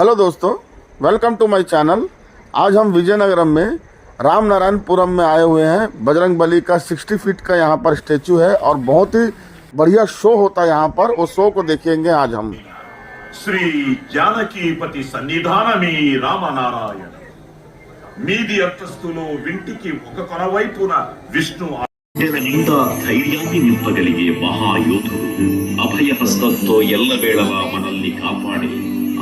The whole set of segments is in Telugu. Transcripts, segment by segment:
हेलो दोस्तों, वेलकम टू माय चैनल। आज हम विजयनगरम में राम नारायणपुरम में आए हुए हैं। बजरंग बली का 60 फीट का यहाँ पर स्टेचू है और बहुत ही बढ़िया शो होता है यहाँ पर। वो शो को देखेंगे आज हम। श्री जानकीपति सन्निधानमी रामनारायण మీది అంతస్తులో వింటికి ఒక కొనవైపున విష్ణు నిండా ధైర్యాన్ని నింపగలిగే మహాయోధుడు, అభయహస్తంతో ఎల్లవేళలా మనల్ని కాపాడే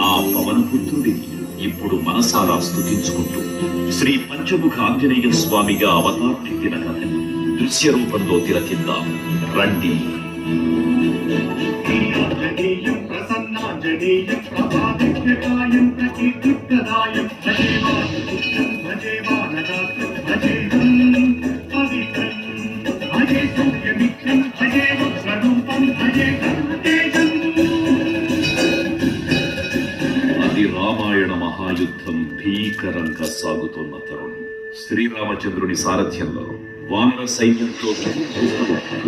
ఆ పవనపుత్రుడిని ఇప్పుడు మనసారా స్తుతించుకుంటూ శ్రీ పంచముఖ ఆంజనేయ స్వామిగా అవతారమెత్తిన కథని దృశ్య రూపంలో తిలకిద్దాం రండి. అది రామాయణ మహాయుద్ధం భీకరంగా సాగుతున్న తరుణం. శ్రీరామచంద్రుని సారథ్యంలో వానర సైన్యంతో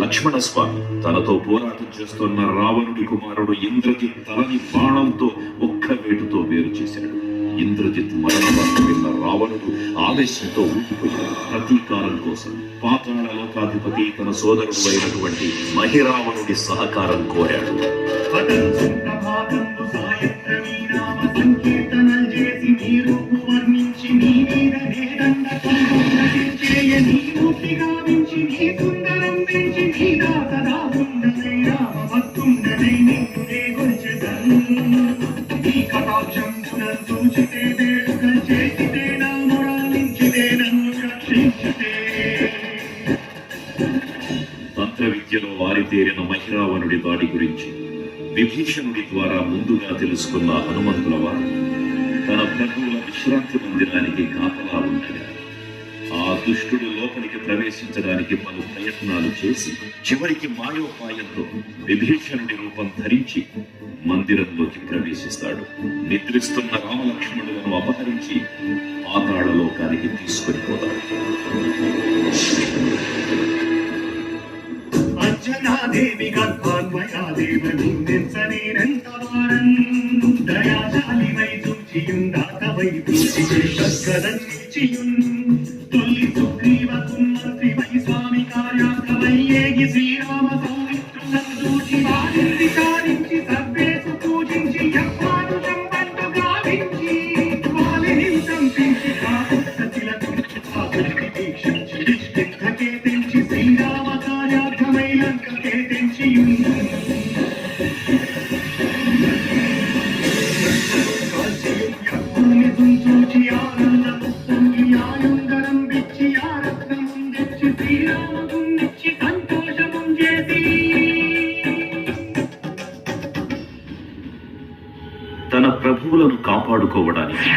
లక్ష్మణ స్వామి తనతో పోరాటం చేస్తున్న రావణుడి కుమారుడు ఇంద్రజిత్ తలని బాణంతో ఒక్క వేటుతో వేరు చేశాడు. ఇంద్రజిత్ మరణ వార్త విన్న రావణుడు ఆవేశంతో ఊగిపోయాడు. ప్రతీకారం కోసం పాతాళ లోకాధిపతి తన సోదరుడు అయినటువంటి మహిరావణుడి సహకారం కోరాడు. తంత్ర విద్యలో వారితేరిన మహిరావణుడి దాడి గురించి విభీషణుడి ద్వారా ముందుగా తెలుసుకున్న హనుమంతుల వారు తన ప్రభువుల విశ్రాంతి మందిరానికి కాపలా ఉండగా ఆ దుష్టుడు లోపలికి ప్రవేశించడానికి పలు ప్రయత్నాలు చేసి చివరికి మాయోపాయంతో విభీషణుడి రూపం ధరించి మందిరంలోకి ప్రవేశిస్తాడు. నిద్రిస్తున్న రామలక్ష్మణులను అపహరించి పాతాళ లోకానికి తీసుకొని పోతాడు. తన ప్రభువులను కాపాడుకోవడానికి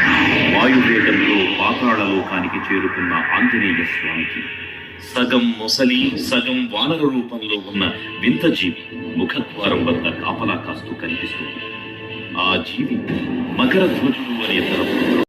వాయువేగంలో పాతాళ లోకానికి చేరుకున్న ఆంజనేయ స్వామికి సగం మొసలి సగం వానర రూపంలో ఉన్న వింత జీవి ముఖద్వారం వద్ద కాపలా కాస్తూ కనిపిస్తుంది. ఆ జీవి మకర ధ్వజుడు అనే తరపు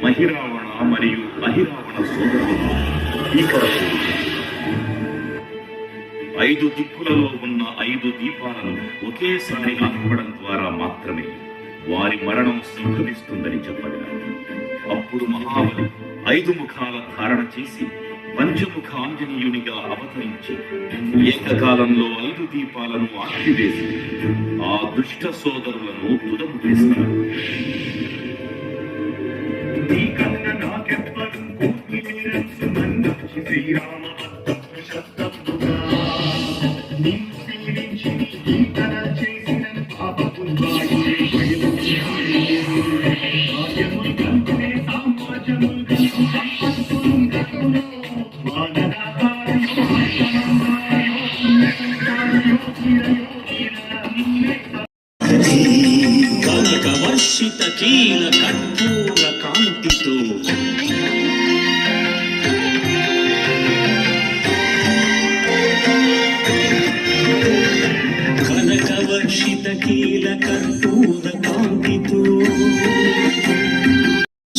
మహిరావణ మరియు అహిరావణ సోదరులు భీకరపూరు. 5 దిక్కులలో ఉన్న 5 దీపాలను ఒకేసారి ఆర్పడం ద్వారా మాత్రమే వారి మరణం సంభవిస్తుందని చెప్పగలరు. అప్పుడు మహాబలి 5 ముఖాల ధారణ చేసి పంచముఖ ఆంజనేయునిగా అవతరించి ఏకకాలంలో 5 దీపాలను ఆర్పివేసి ఆ దుష్ట సోదరులను తుదము చేస్తారు. కనకవర్షిత కీల కర్పూర కాంతితో కనకవర్షిత కీల కర్పూర కాంతితో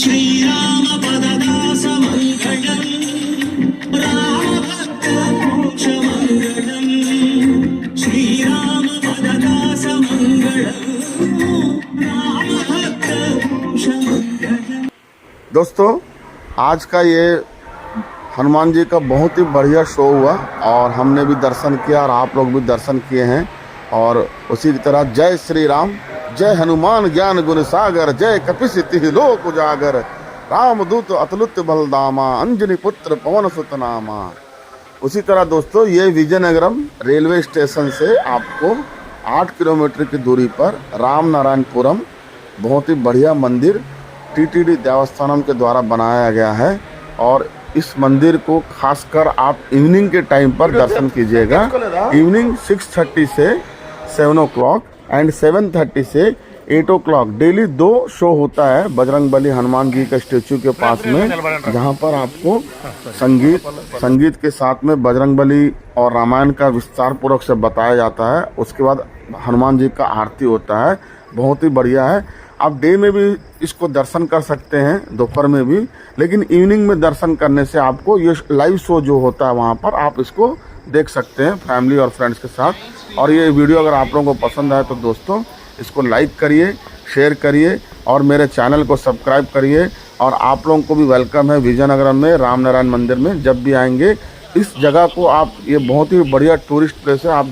శ్రీరామ పదదాస మంగళం రామ భక్త మోక్ష మంగళం శ్రీరామ పదదాస మంగళం రామ భక్త మోక్ష మంగళం। दोस्तों आज का ये हनुमान जी का बहुत ही बढ़िया शो हुआ और हमने भी दर्शन किया और आप लोग भी दर्शन किए हैं। और उसी की तरह जय श्री राम, जय हनुमान ज्ञान गुण सागर, जय कपिसिति लोक उजागर, रामदूत अतुलित बलदामा, अंजनी पुत्र पवन सुत नामा। उसी तरह दोस्तों ये विजयनगरम रेलवे स्टेशन से आपको 8 किलोमीटर की दूरी पर राम नारायणपुरम बहुत ही बढ़िया मंदिर टीटीडी देवस्थानम के द्वारा बनाया गया है। और इस मंदिर को खासकर आप इवनिंग के टाइम पर दर्शन कीजिएगा। इवनिंग 6:30 से 7 o'clock एंड 7:30 से 8 o'clock डेली 2 शो होता है बजरंग बली हनुमान जी के स्टेचू के पास में, जहां पर आपको संगीत के साथ में बजरंग बली और रामायण का विस्तार पूर्वक से बताया जाता है। उसके बाद हनुमान जी का आरती होता है, बहुत ही बढ़िया है। आप डे में भी इसको दर्शन कर सकते हैं, दोपहर में भी, लेकिन इवनिंग में दर्शन करने से आपको ये लाइव शो जो होता है वहाँ पर आप इसको देख सकते हैं फैमिली और फ्रेंड्स के साथ। और ये वीडियो अगर आप लोगों को पसंद आए तो दोस्तों इसको लाइक करिए, शेयर करिए और मेरे चैनल को सब्सक्राइब करिए। और आप लोगों को भी वेलकम है विजयनगरम में राम नारायण मंदिर में। जब भी आएंगे इस जगह को आप, ये बहुत ही बढ़िया टूरिस्ट प्लेस है। आप